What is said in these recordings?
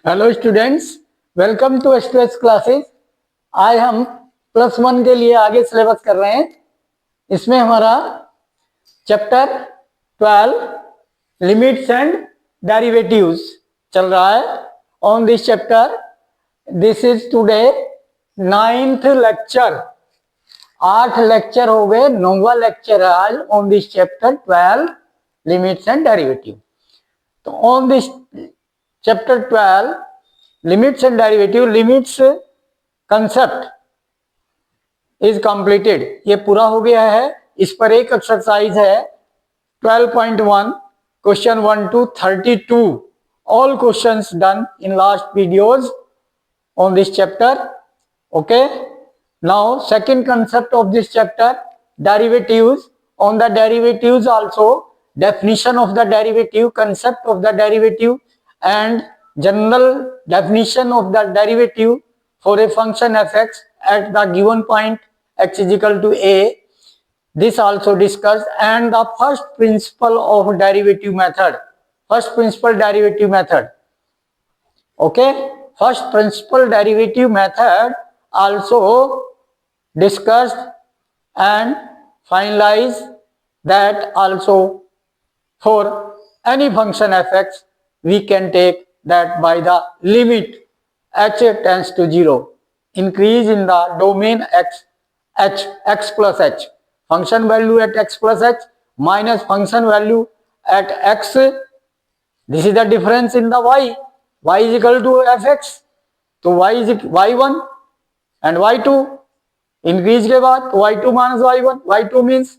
Hello students, welcome to stress classes. आज हम +1 के लिए आगे सिलेबस कर रहे हैं। इसमें हमारा चैप्टर 12 लिमिट्स एंड डेरिवेटिव्स चल रहा है। On this chapter this is today 9th lecture. 8 lecture हो गए, 9वां लेक्चर है आज on this chapter 12 limits and derivative. तो on this chapter 12 limits and derivative, limits concept is completed. ये पूरा हो गया है। इस पर एक एक्सरसाइज है 12.1 question 1 to 32। All questions done in last videos on this chapter. Okay, now second concept of this chapter, derivatives. On the derivatives also, definition of the derivative, concept of the derivative, and general definition of the derivative for a function fx at the given point x is equal to a. This also discussed, and the first principle of derivative method. First principle derivative method. Okay, first principle derivative method also discussed and finalized. That also for any function fx we can take that by the limit h tends to 0, increase in the domain x plus h, function value at x plus h minus function value at x. This is the difference in the y is equal to fx, तो y is y1 and y2, increase के बाद y2 minus y1, y2 means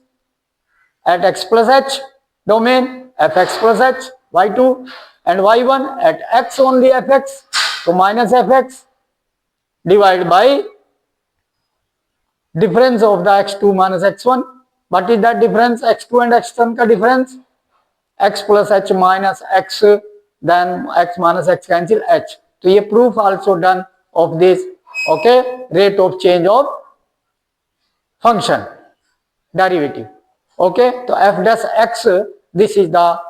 at x plus h domain fx plus h y2, and y1 at x only fx, तो minus fx divided by difference of the x2 minus x1. What is that difference? x2 and x1 का difference, x plus h minus x, then x minus x cancel h. तो ये proof also done of this. Okay, rate of change of function derivative. Okay, तो f dash x, this is the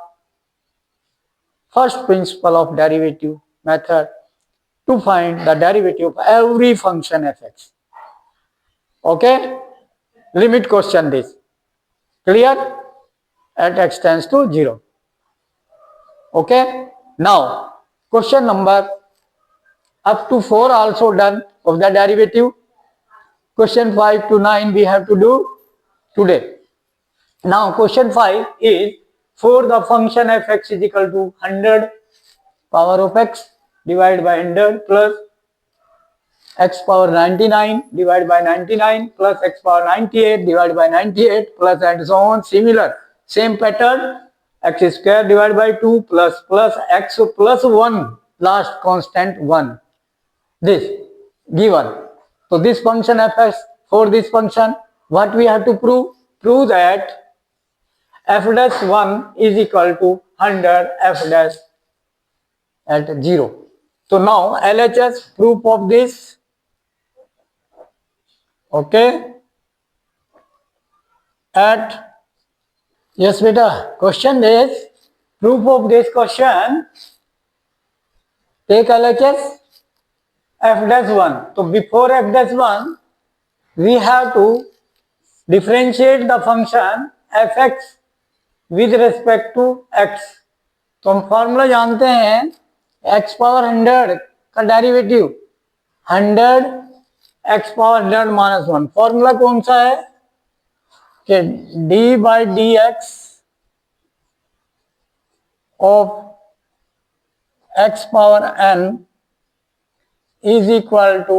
first principle of derivative method to find the derivative of every function fx. Okay, limit question this. Clear? At x tends to 0. Okay, now question number up to 4 also done of the derivative. Question 5 to 9 we have to do today. Now question 5 is for the function fx is equal to 100 power of x divided by 100 plus x power 99 divided by 99 plus x power 98 divided by 98 plus and so on. Similar, same pattern, x square divided by 2 plus x plus 1, last constant 1. This given. So this function fx, for this function what we have to prove? Prove that f dash 1 is equal to 100 f dash at 0. So now LHS proof of this. Okay, at yes beta, question is proof of this question. Take LHS f dash 1. So before f dash 1 we have to differentiate the function fx with respect to x. तो हम formula जानते हैं x power 100 का derivative 100 x power 100 minus 1। Formula कौन सा है कि d by d x of x power n is equal to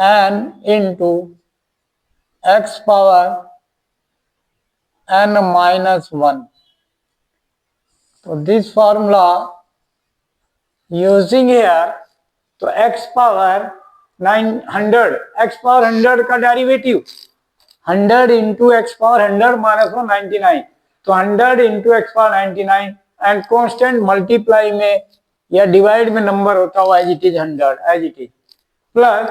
n into x power n minus 1. So this formula using here, तो x power 900, x power 100 का derivative 100 into x power 100 minus 1 99, तो 100 into x power 99 and constant multiply में या divide में number होता हुआ as it is 100 as it is plus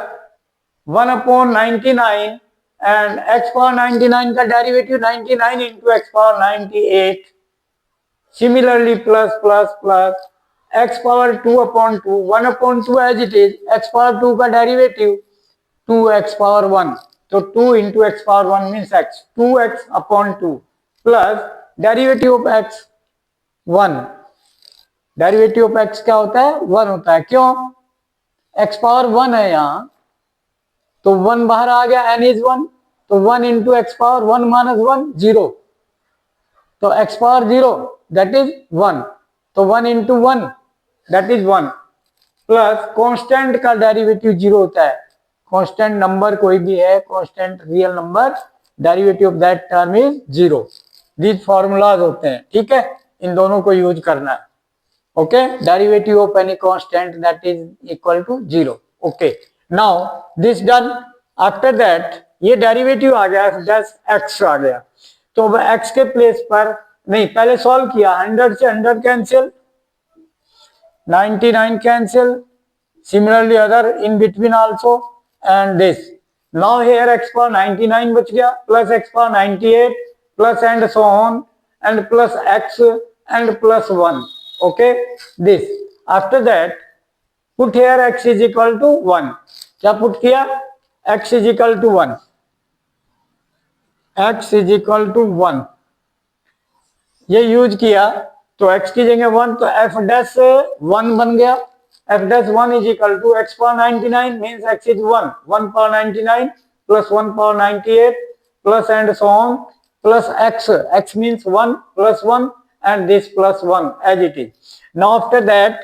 1 upon 99 and x power 99 का derivative 99 into x power 98, similarly plus plus plus x power 2 upon 2, 1 upon 2 as it is, x power 2 का derivative 2x power 1, तो 2 into x power 1 means x, 2x upon 2 plus derivative of x 1, derivative of x क्या होता है 1 होता है, क्यों, x power 1 है यहाँ, तो 1 बाहर आ गया, n इज 1, तो 1 इंटू एक्स पावर 1 माइनस 1 0, तो x पावर 0 दैट इज 1, तो 1 into 1 that is 1 plus constant का डेरिवेटिव 0 होता है, कांस्टेंट नंबर कोई भी है, constant real number, derivative of that term is 0, these formulas होते हैं, ठीक है, इन दोनों को यूज करना है, okay, derivative of any constant that is equal to 0, okay, now this done, after that ये डेरिवेटिव आ गया, x आ गया, तो अब x के प्लेस पर नहीं, पहले सॉल्व किया, 100 से 100 cancel, 99 cancel, similarly other in between also, and this, now here x power 99 बच गया, plus x power 98 plus and so on, and plus x and plus 1, okay, this, after that put here x is equal to 1, क्या put किया, x is equal to 1, x is equal to 1, ये use किया, तो x की जगह 1, तो f dash 1 बन गया, f dash 1 is equal to x power 99 means x is 1, 1 power 99 plus 1 power 98 plus and so on plus x means 1 plus 1 and this plus 1 as it is. Now after that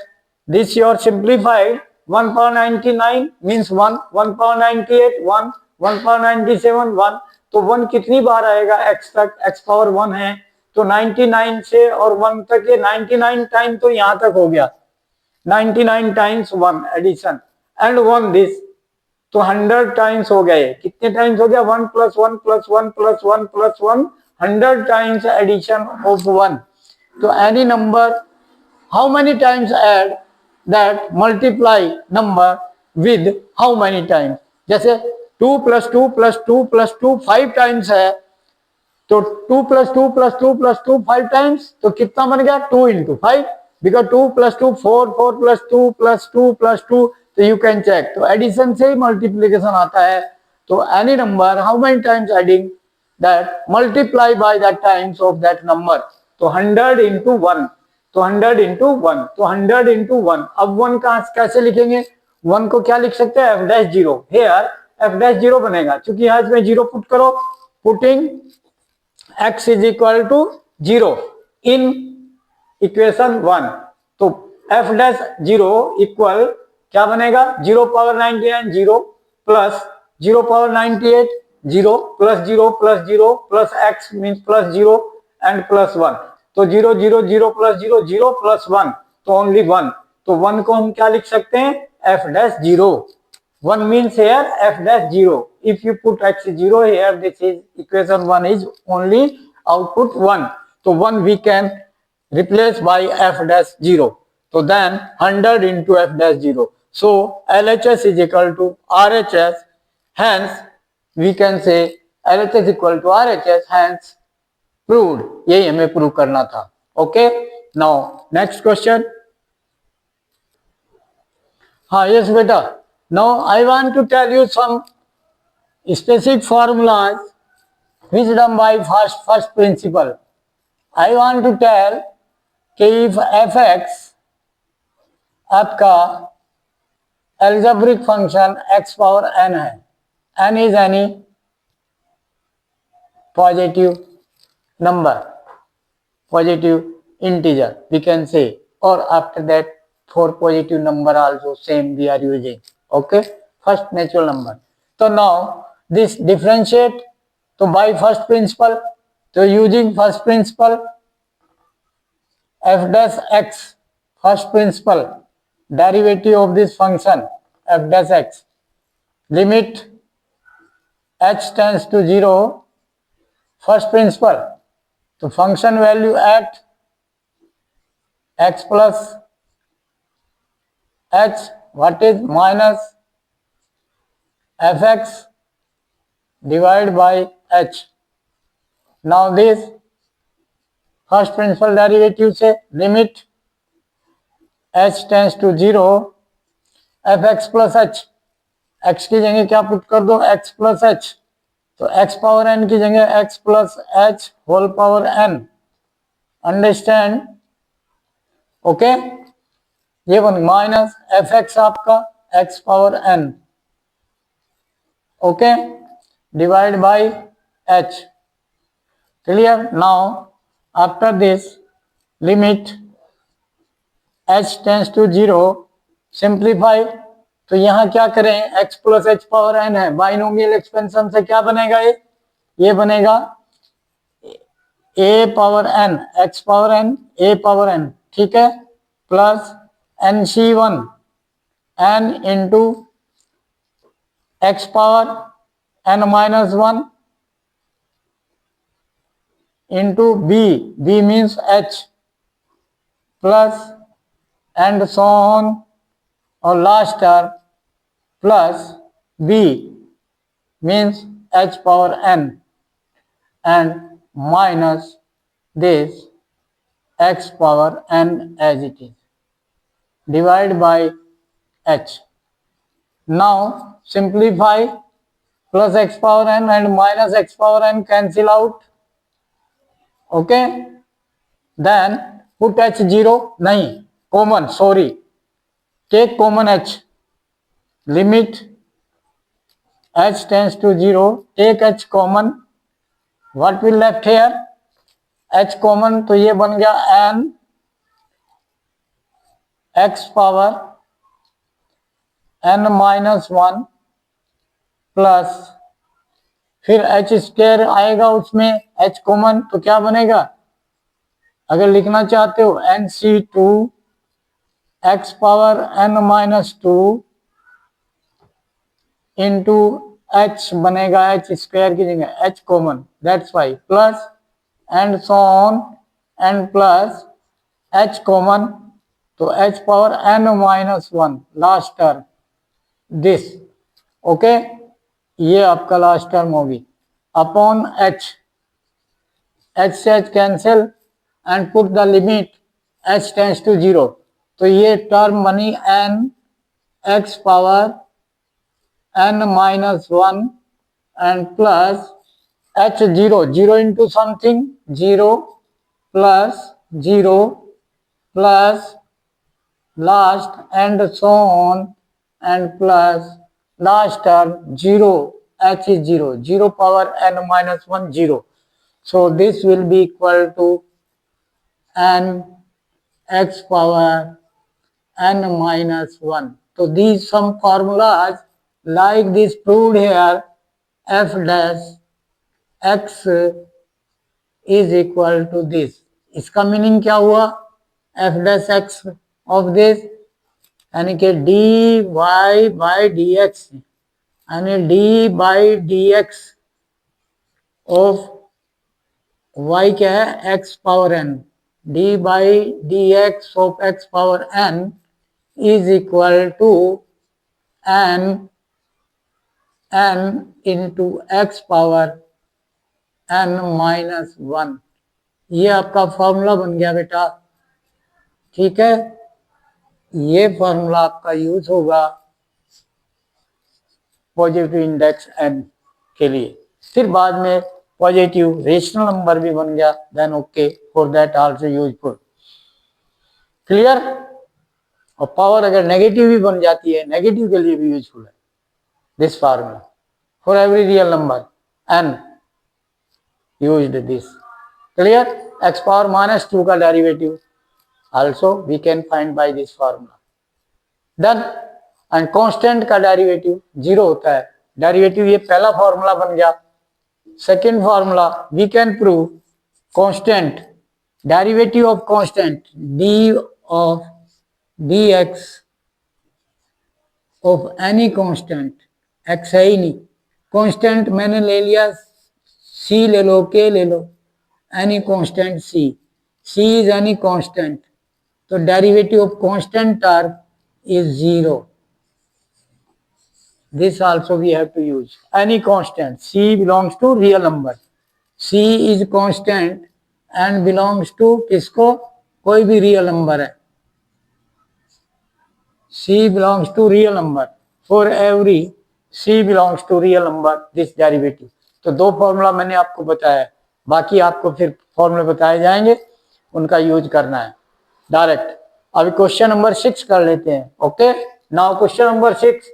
this you are simplified, 1 power 99 means 1, 1 power 98 1, 1 power 97 1, तो 1 कितनी बार आएगा x तक, x power 1 है, तो 99 से और 1 तक, ये 99 टाइम तो यहां तक हो गया, 99 टाइम्स 1 एडिशन एंड 1 दिस, तो 100 टाइम्स हो गए, कितने टाइम्स हो गया, 1 plus 1 plus 1 plus 1 plus 1, 100 times addition of 1, तो any number how many times add that multiply number with how many times, जैसे 2 प्लस 2 प्लस 2 प्लस 2 5 टाइम्स है, तो 2 प्लस 2 प्लस 2 प्लस 2 5 टाइम्स, तो कितना बन गया 2 into 5, because 2 plus 2 4, 4 plus 2 plus 2 plus 2, तो you can check, तो एडिशन से ही मल्टीप्लीकेशन आता है, तो any number how many times adding that multiply by that times of that number, तो 100 इंटू 1, तो 100 इंटू 1, तो 100 इंटू 1, अब 1 का कैसे लिखेंगे, 1 को क्या लिख सकते हैं, f dash 0, here f dash 0 बनेगा, क्योंकि यहाँ इसमें 0 पुट करो, putting x is equal to 0 in equation 1, तो f dash 0 इक्वल क्या बनेगा, 0 power 99 0 plus 0 power 98 0 plus 0 plus 0 plus x means plus 0 and plus 1, तो 0 0 0 प्लस 0 0 प्लस 1, तो ओनली 1, तो 1 को हम क्या लिख सकते हैं, f dash 0, 1 means here f dash 0, if you put x 0 here, this is equation 1 is only output 1, so 1 we can replace by f dash 0, so then 100 into f dash 0, so LHS is equal to RHS, hence we can say LHS equal to RHS, hence proved, यही हमें prove करना था, okay, now next question, हाँ yes बेटा, now I want to tell you some specific formulas which done by first principle. I want to tell कि if fx आपका algebraic function x power n है, n is any positive number, positive integer we can say, or after that for positive number also same we are using, okay, first natural number, so now this differentiate, तो by first principle, तो using first principle f dash x, first principle derivative of this function f dash x, limit h tends to 0, first principle, तो function value at x plus h, what is minus fx divided by h, now this first principle derivative से limit h tends to 0, f x plus h, x की जगह क्या put कर दो, x plus h, तो x power n की जगह x plus h whole power n, understand, okay. ये बन माइनस एफ एक्स आपका x power n, okay, divide by h, clear. Now after this लिमिट h टेंस टू 0, सिंप्लीफाई, तो यहां क्या करें, x plus h power n है, binomial expansion से क्या बनेगा, ये बनेगा a power n, x power n, a power n, ठीक है, plus nc1 n into x power n minus 1 into b means h, plus and so on, और last term plus b means h power n and minus this x power n as it is, divide by h. Now simplify, plus x power n and minus x power n cancel out, okay. Then put h 0, नहीं common, sorry, take common h, limit h tends to 0, take h common, what will left here, h common, तो ये बन गया n x power n minus 1 plus, फिर h square आएगा उसमें, h common, तो क्या बनेगा, अगर लिखना चाहते हो nc2 x power n minus 2 into h बनेगा h स्क्वायर की जगह h common, that's why, plus and so on and plus h common, तो h power n minus 1 last term this, okay, ये आपका लास्ट टर्म होगी upon h, h से h cancel and put the limit h tends to 0, तो ये term बनी n x power n minus 1 and plus h 0 into something 0 plus last and so on and plus last term 0, h is 0 power n minus 1 0, so this will be equal to n x power n minus 1. So these some formulas like this proved here, f dash x is equal to this, इसका meaning क्या हुआ, f dash x of this यानी कि dy by dx, यानी d by dx of y क्या है, x power n, d by dx of x power n is equal to n into x power n minus 1, ये आपका formula बन गया बेटा, ठीक है। ये फॉर्मूला आपका यूज होगा पॉजिटिव इंडेक्स n के लिए, फिर बाद में पॉजिटिव रेशनल नंबर भी बन गया, then okay, for that also useful, clear. और पावर अगर नेगेटिव भी बन जाती है, नेगेटिव के लिए भी यूजफुल है this formula, for every real number n used this, clear. x power minus 2 का derivative also we can find by this formula, done। and constant का डेरिवेटिव 0 होता है, डेरिवेटिव ये पहला फॉर्मूला बन गया। Second formula we can prove constant, derivative of constant d of dx of any constant, x है ही नहीं, कांस्टेंट मैंने ले लिया, c ले लो, k ले लो, any constant c is any constant, तो derivative of constant term is 0, this also we have to use, any constant, c belongs to real number, c is constant and belongs to किसको, कोई भी real number है, C belongs to real number. For every C belongs to real number, this derivative. तो दो formula मैंने आपको बताया, बाकी आपको फिर फॉर्मूले बताए जाएंगे, उनका यूज करना है डायरेक्ट। अभी क्वेश्चन नंबर 6 कर लेते हैं। Okay, now question number 6.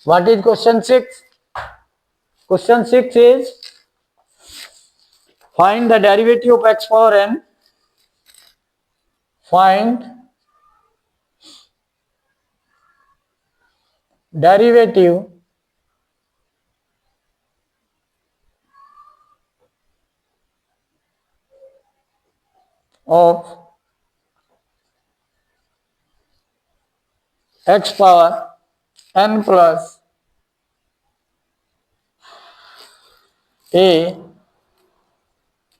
What is question 6? Question 6 is find the derivative of x power n. Find derivative of x power n plus a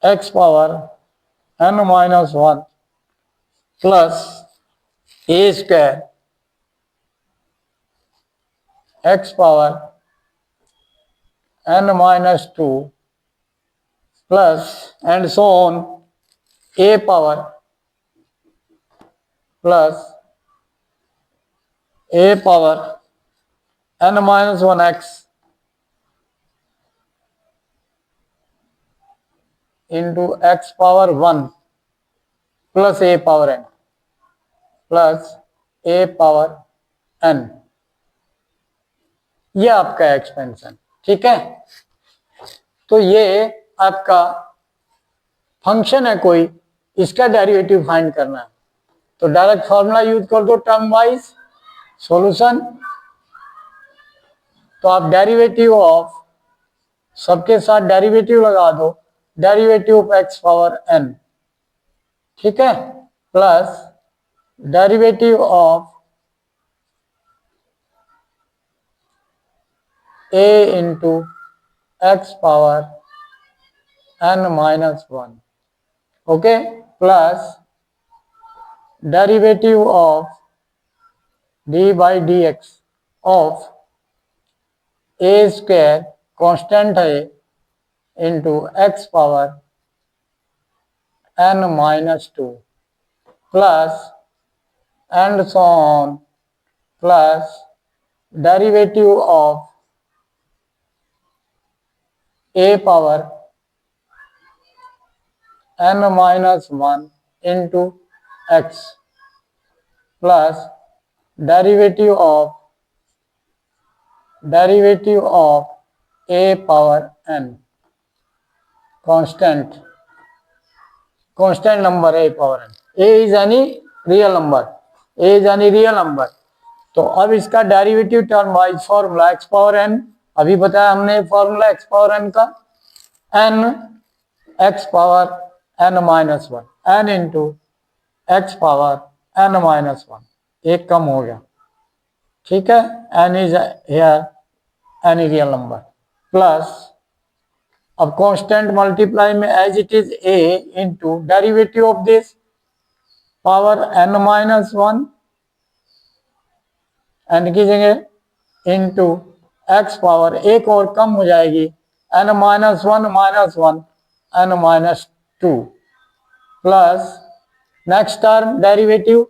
x power n minus 1 plus a square x power n minus 2 plus and so on a power plus a power n minus 1x into x power 1 plus a power n plus a power n, ये आपका expansion. ठीक है, तो ये आपका function है कोई, इसका डेरिवेटिव फाइंड करना है, तो डायरेक्ट फॉर्मूला यूज कर दो टर्म वाइज सॉल्यूशन। तो आप डेरिवेटिव ऑफ, सबके साथ डेरिवेटिव लगा दो, derivative of x power n, ठीक है, plus derivative of a into x power n minus 1, okay, plus derivative of d by d x of a square constant है into x power n minus 2 plus and so on plus derivative of a power n minus 1 into x plus derivative of a power n constant number a power n, a is any real number, तो अब इसका derivative term wise formula x power n, अभी बताया हमने formula x power n का, n x power n minus 1, n into x power n minus 1, एक कम हो गया, ठीक है, n is here any real number, plus अब कांस्टेंट मल्टीप्लाई में as it is a into derivative of this power n minus 1, n की जगह इंटू एक्स पावर, एक और कम हो जाएगी, n minus 1 minus 1 n minus 2, plus next term derivative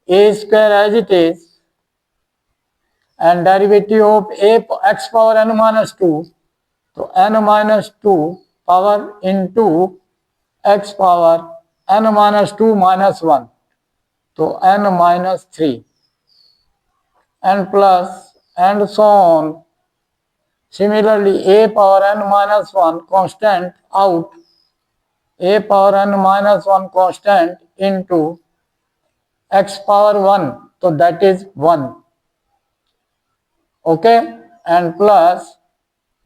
a square as it is and derivative of a x power n minus 2, तो n minus 2 power into x power n minus 2 minus 1, तो n minus 3 and plus and so on. Similarly, a power n minus 1 constant out, a power n minus 1 constant into x power 1, so that is 1, okay, and plus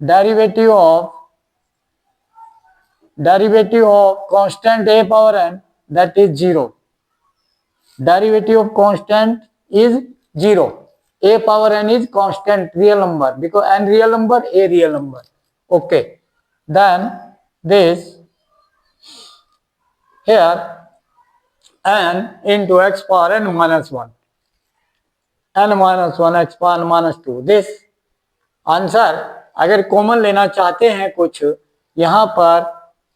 derivative of constant a power n, that is 0. Derivative of constant is 0. A power n is constant real number, because n real number, a real number, okay, then this here n into x power n minus 1, n minus 1 x power n minus 2, this answer अगर common लेना चाहते हैं कुछ, यहाँ पर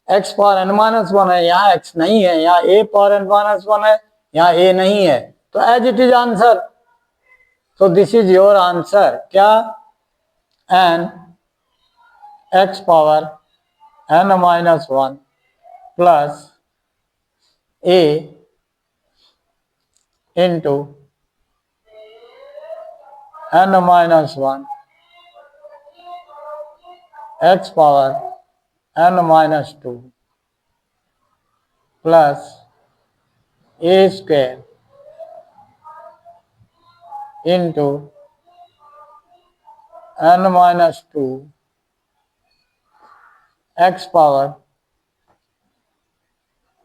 x power n minus 1 है, यहाँ x नहीं है, यहाँ a पावर n माइनस 1 है, यहाँ a नहीं है, तो एज इट इज आंसर तो दिस इज योर आंसर। क्या? N x power n minus 1 plus a into n minus 1 x power n minus 2 plus a square into n minus 2 x power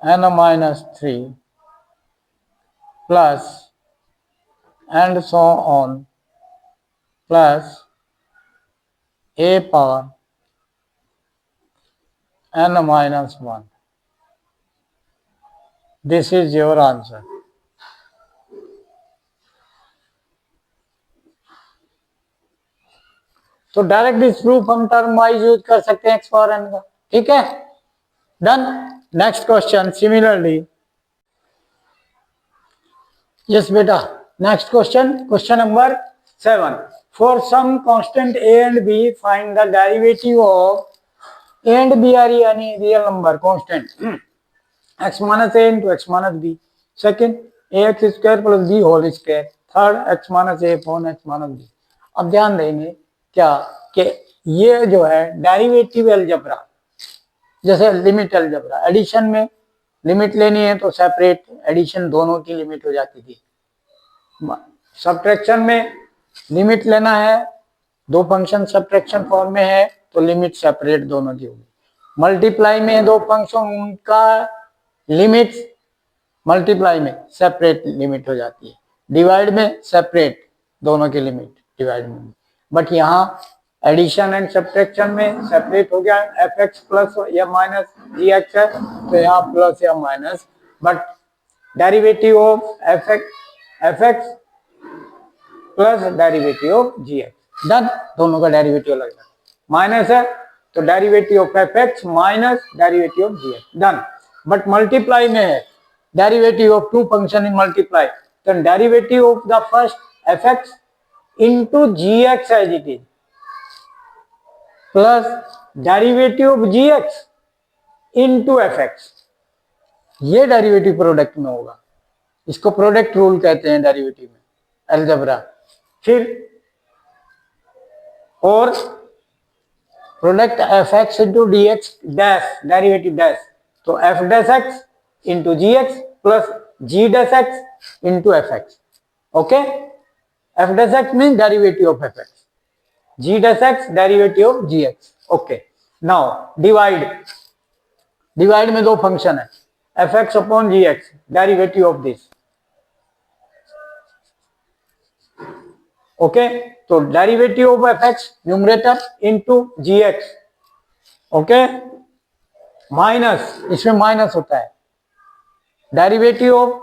n minus 3 plus and so on plus a power n minus 1। This is your answer. तो direct this proof हम term wise use कर सकते हैं x power N का। ठीक है, done. Next question similarly. Yes बेटा, next question, question number 7। For some constant a and b find the derivative of a and b are यानी real number constant x minus a into x minus b. Second ax square plus b whole square. Third x minus a upon x minus b। अब ध्यान देंगे क्या कि ये जो है derivative algebra, जैसे लिमिट अलजेब्रा, एडिशन में लिमिट लेनी है तो सेपरेट एडिशन दोनों की लिमिट हो जाती थी। सब्ट्रैक्शन में लिमिट लेना है, दो फंक्शन सब्ट्रैक्शन फॉर्म में है तो लिमिट सेपरेट दोनों की होगी। मल्टीप्लाई में दो फंक्शन, उनका लिमिट मल्टीप्लाई में सेपरेट लिमिट हो जाती है। डिवाइड में सेपरेट दोनों की लिमिट डिवाइड में। बट यहाँ एडिशन एंड सब्ट्रैक्शन में सेपरेट हो गया। एफ एक्स प्लस या माइनस जी एक्स है तो यहाँ प्लस या minus, but derivative of f x plus derivative of g x, done. दोनों का डेरिवेटिव अलग अलग। माइनस है तो derivative of f x minus derivative of g x, done. But multiply में है derivative of two function in multiply, तो derivative of the first f x into g x as it is plus derivative of g x into f x, ये derivative product में होगा। इसको product rule कहते हैं derivative में, algebra. फिर और product f x into d x dash, derivative dash, तो f dash x into g x plus g dash x into f x. Okay, f dash x mean derivative of f x, g dash x derivative of gx। Okay, now divide में दो function है, f x upon g x, derivative of this. Okay, तो derivative of f x numerator into g x. Okay, minus, इसमें minus होता है, derivative of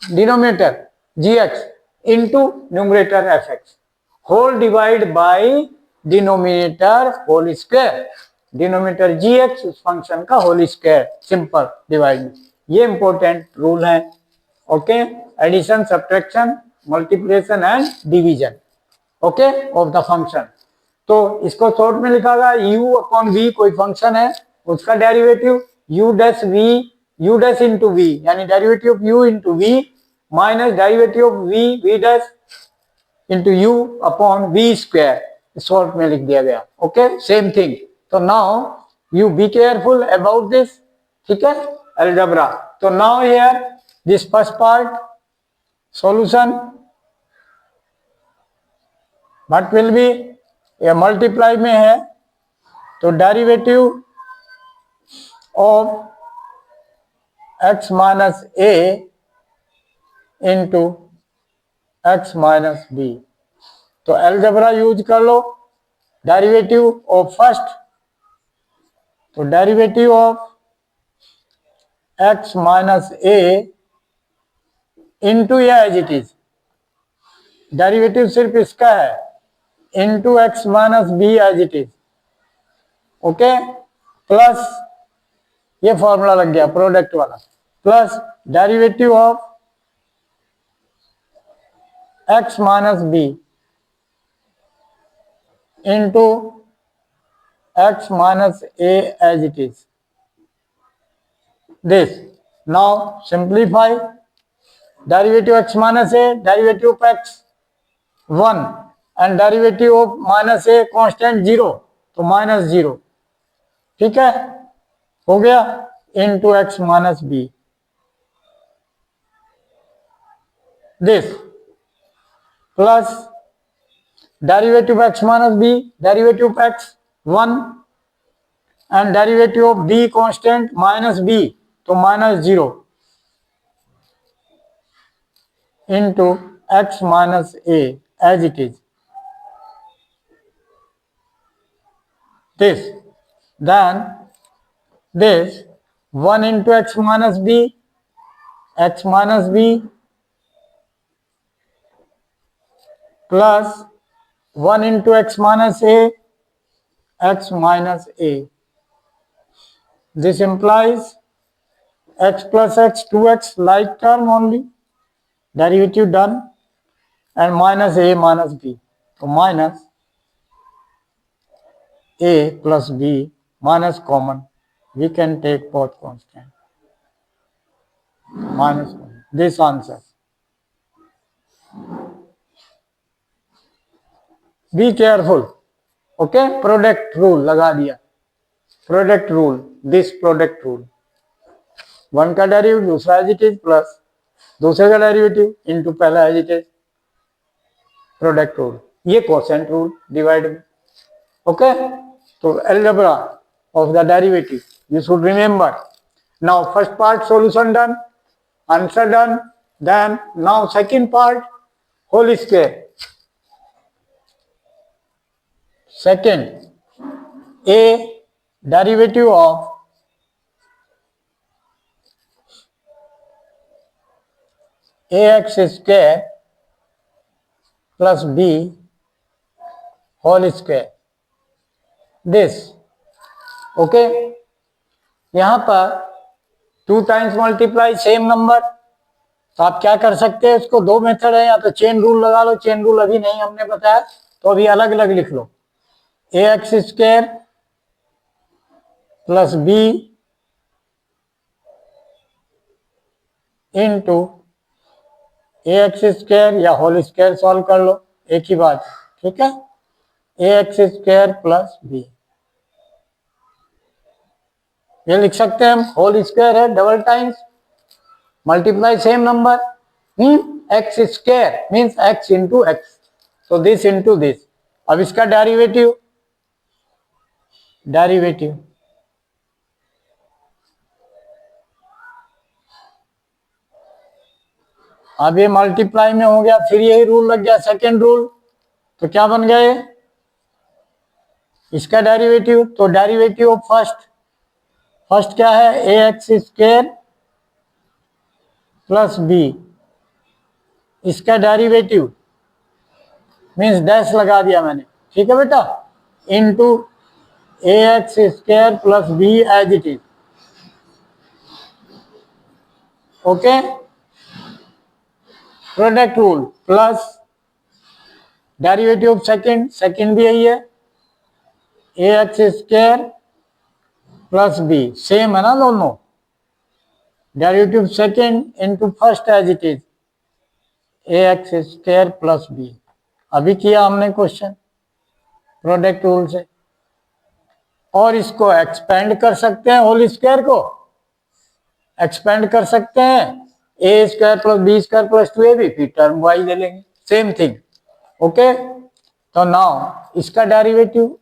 denominator g x into numerator f x, whole divide by denominator whole square. Denominator g x उस function का whole square, simple divide में। ये important rule है। Okay, addition, subtraction, multiplication and division, okay, of the function. तो इसको short में लिखा गया u अपॉन v, कोई फंक्शन है उसका derivative u dash v, u dash into v, यानी derivative of u into v minus derivative of v dash into u upon v square, short में लिख दिया गया। Okay, same thing. तो now you be careful about this, ठीक है, algebra. तो now here this first part solution, what will be, ये multiply में है तो derivative of x minus a into x minus b. तो अलजेब्रा यूज कर लो, डेरिवेटिव ऑफ फर्स्ट, तो derivative of x minus a into या एज इट इज, डेरिवेटिव सिर्फ इसका है, into x minus b as it is. Okay, plus ये formula लग गया प्रोडक्ट वाला, plus derivative of x minus b into x minus a as it is. This. Now simplify. Derivative x minus a, derivative of x 1 and derivative of minus a constant 0, तो minus 0. ठीक है, हो गया, into x minus b. This plus derivative of x minus b, derivative of x 1 and derivative of b constant minus b, तो minus 0 into x minus a as it is. This. Then this 1 into x minus b plus 1 into x minus a, This implies x plus x 2x like term only, derivative done, and minus a minus b. So minus a plus b minus common. We can take both constant. Minus common. This answer. Be careful. Okay, product rule लगा दिया. Product rule. This product rule. One का derivative दूसरा as it is plus दूसरे का derivative into पहला as it is. Product rule. ये quotient rule divide में. Okay, तो algebra of the derivative you should remember. Now first part solution done, answer done. Then now second part whole square. Second, a derivative of ax square plus b whole square. This. Okay, यहां पर 2 times multiply same number. तो आप क्या कर सकते हैं, इसको दो मेथड है, या तो चेन रूल लगा लो. चेन रूल अभी नहीं हमने बताया, तो अभी अलग अलग लिख लो. ax square plus b into ax square या होल स्क्वायर सॉल्व कर लो, एक ही बात. ठीक है, ax स्क्वायर प्लस b. ये लिख सकते हैं हम, होल स्क्वायर है double times, multiply same number. X square means x into x, तो दिस इंटू दिस. अब इसका डेरिवेटिव अब ये मल्टीप्लाई में हो गया, फिर यही रूल लग गया, सेकेंड रूल. तो क्या बन गया ये, इसका डेरिवेटिव. तो डेरिवेटिव ऑफ फर्स्ट क्या है, a x square plus b. इसका डेरिवेटिव मीन्स डैश लगा दिया मैंने. ठीक है बेटा, into a x square plus b as it is. Okay, product rule plus derivative of second भी यही है, a x square plus b. Same है ना दोनों. Derivative second into first as it is, a x square plus b. अभी किया हमने question product rule से. और इसको एक्सपेंड कर सकते हैं, होल स्क्वायर को एक्सपेंड कर सकते हैं, a square plus b square plus 2ab, फिर टर्म वाइज ले लेंगे, सेम थिंग. ओके, तो नाउ इसका डेरिवेटिव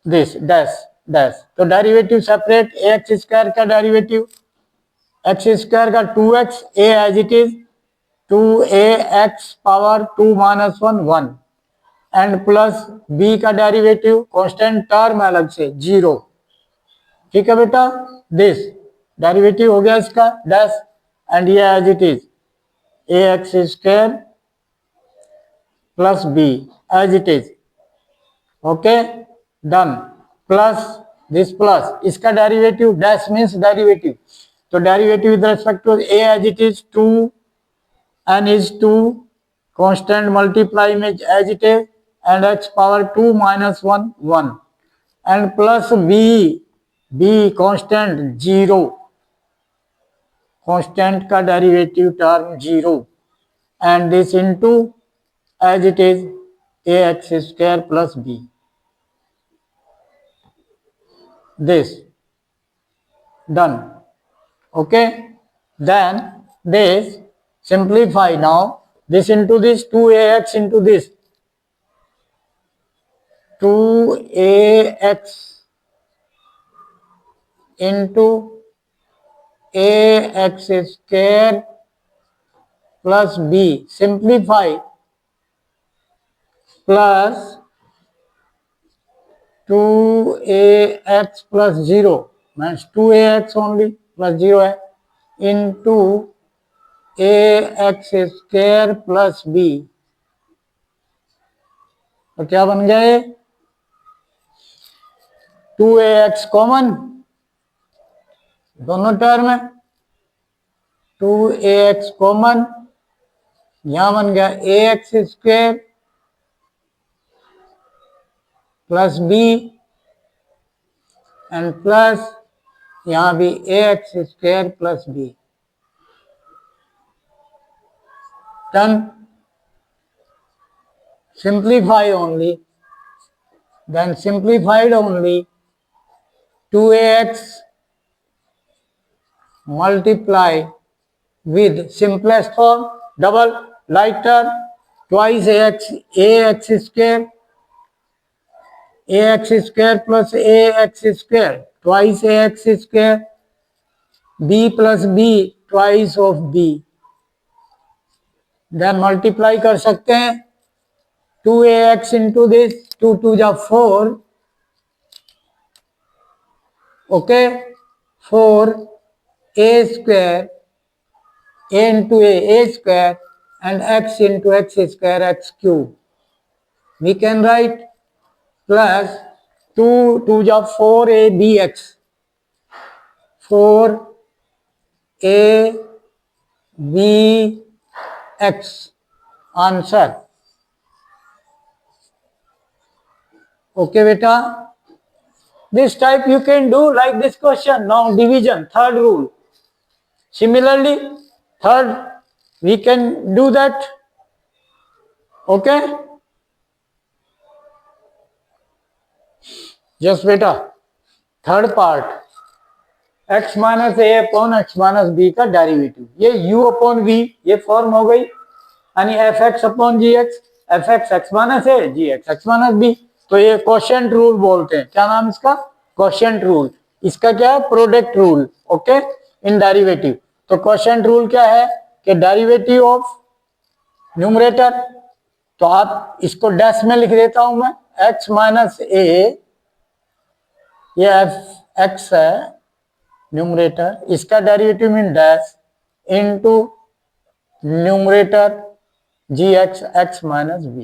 दिस डैश डैश. तो derivative separate, a x square का डेरिवेटिव एक्स स्क्वायर का 2x, a as it is 2ax power 2 minus 1 and plus b का derivative constant term अलग से 0. ठीक है बेटा, दिस डेरिवेटिव हो गया इसका डैश, एंड ये as it is a x square plus b as it is. Okay, done. Plus this plus इसका डेरिवेटिव डैश मीन्स डेरिवेटिव. तो derivative with respect to a as it is 2 n is 2 constant multiply में as it is and x power 2 minus 1 1 and plus b constant 0, constant का derivative term 0 and this into as it is ax square plus b. This done. Okay, then this simplify now. This into this 2ax into this 2ax into ax square plus b simplify plus 2ax plus 0 means 2ax only plus 0 है into ax square plus b. तो क्या बन गया ये 2ax common दोनों term है 2ax common यहां बन गया ax square plus b and plus यहां भी ax square plus b. Done. Simplify only, then simplified only 2ax multiply with simplest form double lighter twice ax square plus ax square twice ax square b plus b twice of b. then multiply कर सकते हैं 2ax into this 2 2 जा 4 okay 4 a square a into a square and x into x square x cube. We can write plus 2 2 जा 4 a bx 4 a b x answer. Okay beta, this type you can do like this question. Now division, third rule. Similarly third we can do that. Okay, just beta third part x minus a upon x minus b का derivative ये u upon v ये form हो गई यानी fx upon gx fx x minus a gx x minus b. तो ये quotient rule बोलते हैं. क्या नाम इसका क्वोशिएंट रूल. इसका क्या है product rule. Okay in derivative. तो क्वोशिएंट रूल क्या है कि डेरिवेटिव ऑफ न्यूमरेटर तो आप इसको डैश में लिख देता हूं मैं x माइनस ए ये x है न्यूमरेटर इसका derivative mean dash into numerator gx x minus b.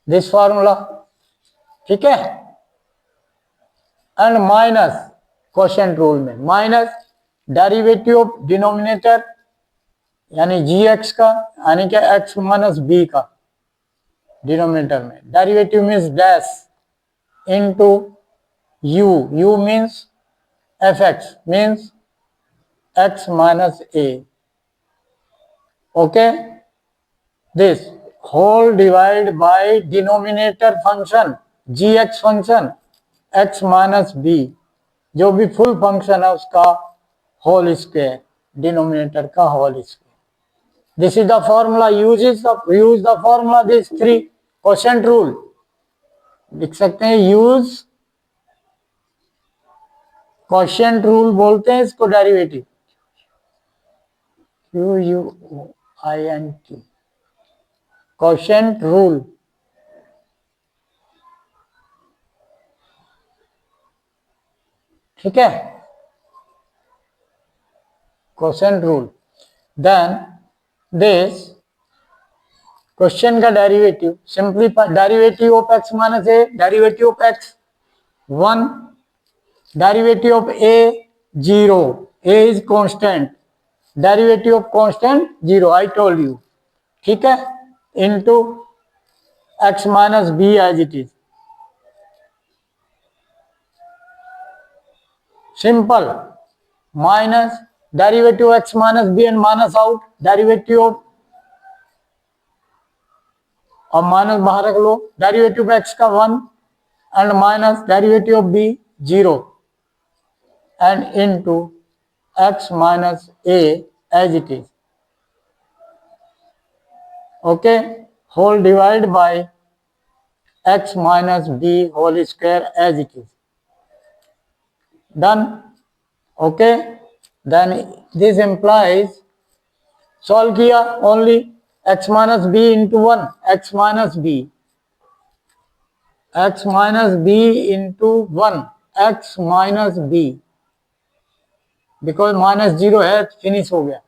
This formula ठीक है. एंड माइनस क्वोशिएंट रूल में माइनस डेरिवेटिव ऑफ डिनोमिनेटर यानी gx का यानी क्या x माइनस b का डिनोमिनेटर में derivative means dash into u means fx means x minus a. Okay this whole divide by denominator function gx function x minus b जो भी full function है उसका होल स्क्वायर डिनोमिनेटर का whole square. This is the formula use the formula this three quotient rule लिख सकते हैं. Use quotient rule बोलते हैं इसको डेरिवेटिव QUINT क्वोशिएंट रूल. ठीक है quotient rule. Then this question का derivative simplify derivative of x minus a derivative of x 1 derivative of a 0 a is constant derivative of constant 0 I told you. ठीक है into x minus b as it is. Simple. Minus derivative x minus b and minus out, derivative of और minus बाहर रख लो, derivative x का 1 and minus derivative of b 0 and into x minus a as it is. Okay, whole divide by x minus b whole square as it is. Done. Okay, then this implies solve किया only x minus b into 1, x minus b into 1, x minus b, because minus 0 है, finish हो गया.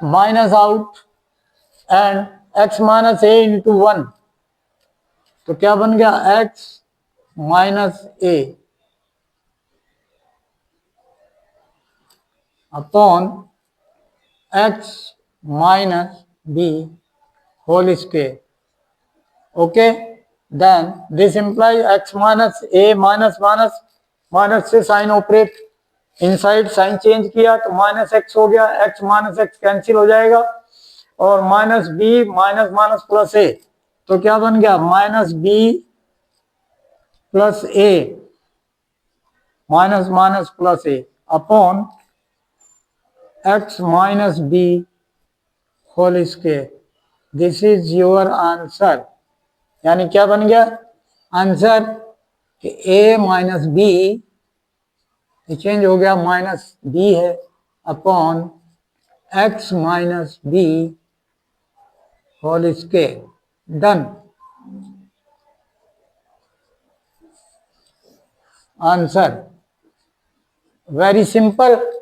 Minus out and x minus a into 1, तो क्या बन गया, x minus a upon x minus b whole square. Okay, then this implies x minus a minus minus minus से sign operate, inside sign change किया तो minus x हो गया, x minus x cancel हो जाएगा और minus b minus minus plus a, तो क्या बन गया, minus b plus a, minus minus plus a upon x minus b whole square. This is your answer. यानी क्या बन गया आंसर कि a माइनस बी चेंज हो गया, माइनस बी है upon x minus b whole square. Done. Answer very simple.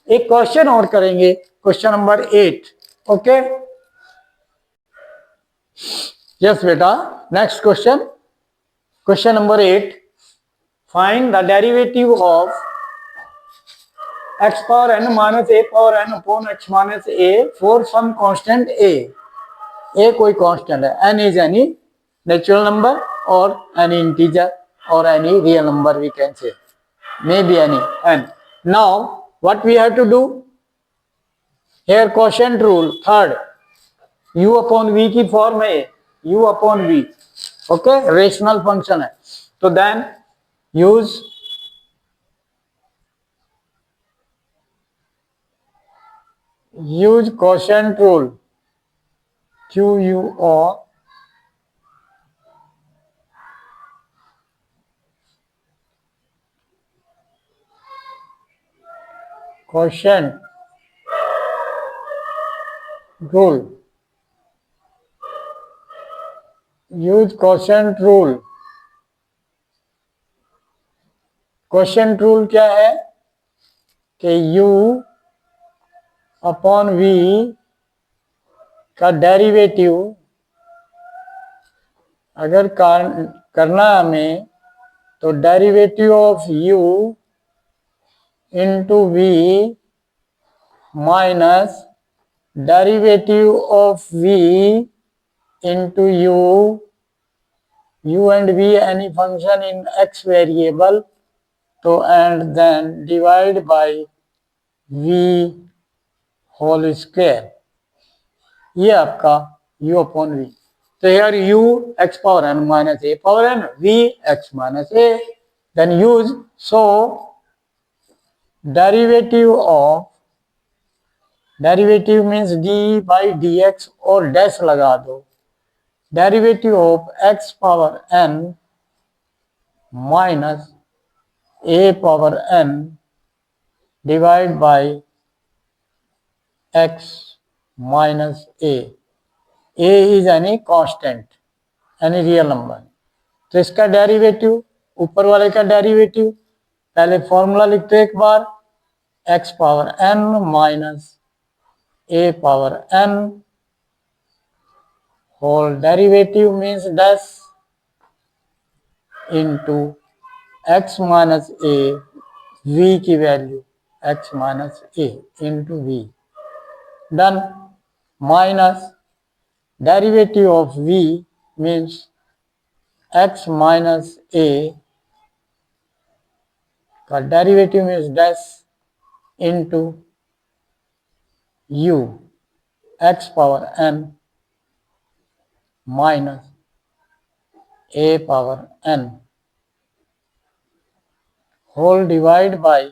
एक question और करेंगे, क्वेश्चन नंबर 8. ओके, यस बेटा. Next question, question number 8. Find the derivative of x power n minus a power n upon x minus a for some constant a. a कोई constant है, n is any natural number और any integer और any real number, we can से मे be any n. Now what we have to do here, quotient rule third, u upon v की form है, u upon v. Okay, rational function है, तो then use quotient rule, QUO quotient rule. Use quotient rule. quotient rule क्या है कि u upon v का derivative अगर करना हमें, तो derivative of u into v minus derivative of v into u and v any function in x variable, तो and then divide by v whole square. ये आपका u upon v. तो here u x power n minus a power n, v x minus a. Then use, so derivative means d by dx और dash लगा दो. Derivative of x power n minus a power n divide by x minus a. a is any constant, any real number. तो इसका derivative, ऊपर वाले का derivative, पहले formula लिखते एक बार, x power n minus a power n whole derivative means dash into x minus a, v की value x minus a into v. Done. Minus derivative of v means x minus a का derivative means dash into u x power n minus a power n whole divide by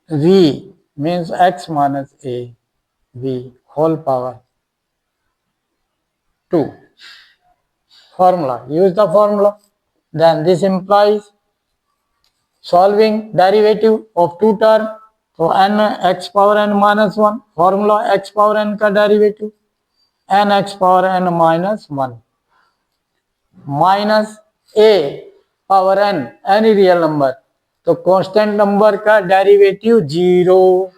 v means x minus a v whole power 2. Formula, use the formula. Then this implies solving derivative of two term. So n x power n minus 1 formula x power n का derivative n x power n minus 1 minus a power n any real number. तो constant number का derivative 0.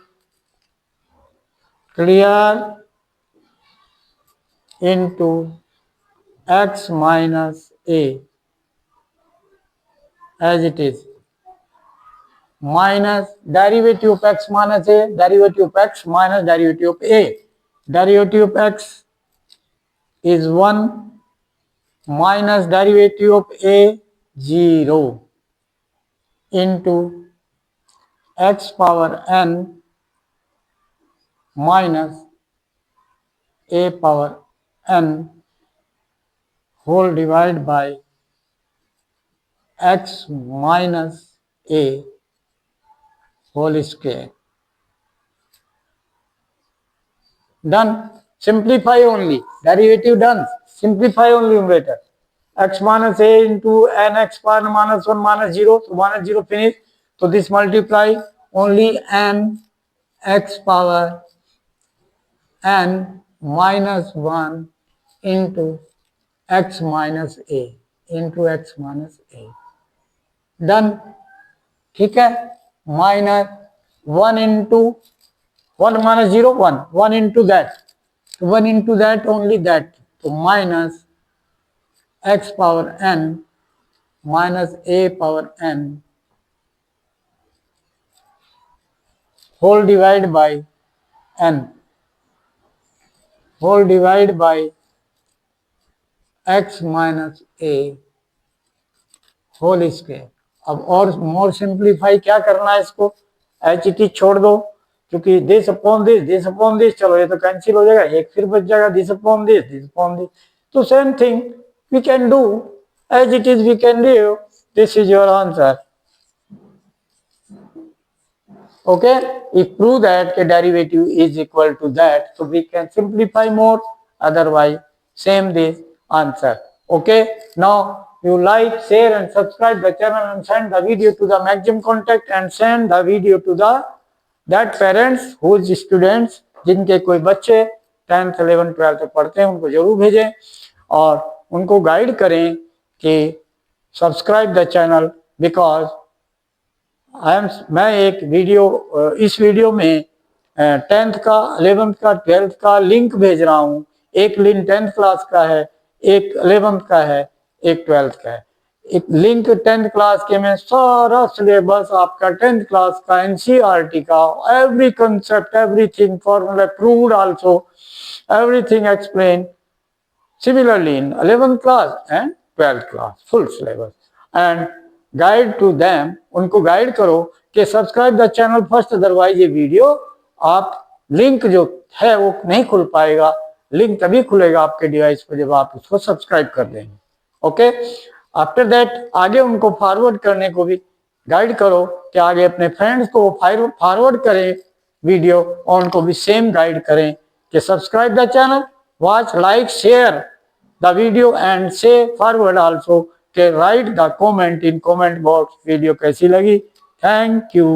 Clear? into x minus a as it is minus derivative of x minus a, derivative of x minus derivative of a. Derivative of x is 1 minus derivative of a 0 into x power n minus a power n whole divided by x minus a whole square. Done. Simplify only. Derivative done. Simplify only numerator. X minus a into n x power minus 1 minus 0. So minus 0 finish. So this multiply only n x power n minus 1 into x minus a into x minus a. Done. ठीक है. Minus 1 into 1 minus 0 1 1 into that 1 into that only that. So minus x power n minus a power n whole divided by n whole divided by x minus a whole square. अब और मोर simplify क्या करना है इसको, H T छोड़ दो क्योंकि this upon this चलो ये तो कैंसिल हो जाएगा, एक फिर बच जाएगा दिस अपॉन दिस. तो same thing we can do as it is, we can do. This is your answer. Okay, if prove that the derivative is equal to that, so we can simplify more, otherwise same this answer. Okay, now you like, share and subscribe the channel and send the video to the maximum contact and send the video to the that parents whose students जिनके कोई बच्चे 10th 11th 12th पढ़ते हैं उनको जरूर भेजें और उनको गाइड करें कि सब्सक्राइब द चैनल बिकॉज मैं एक वीडियो इस वीडियो में 10th का 11th का 12th का लिंक भेज रहा हूँ. एक लिंक 10th क्लास का है, एक 11th का है, एक 12th का है. एक लिंक 10th क्लास के में सारा सिलेबस आपका 10th क्लास का एनसीईआरटी का every concept everything formula proved also everything explain similarly in 11th class and 12th class full syllabus and guide to them. उनको गाइड करो कि subscribe the channel first, otherwise ये video आप link जो है वो नहीं खुल पाएगा. लिंक तभी खुलेगा आपके डिवाइस पर जब आप उसको सब्सक्राइब कर देंगे. ओके, आफ्टर दैट आगे उनको फॉरवर्ड करने को भी गाइड करो कि आगे अपने फ्रेंड्स को फॉरवर्ड करें वीडियो और उनको भी सेम गाइड करें कि subscribe the channel, watch, like, share the video and से फॉरवर्ड आल्सो के right the comment in comment box video कैसी लगी. Thank you.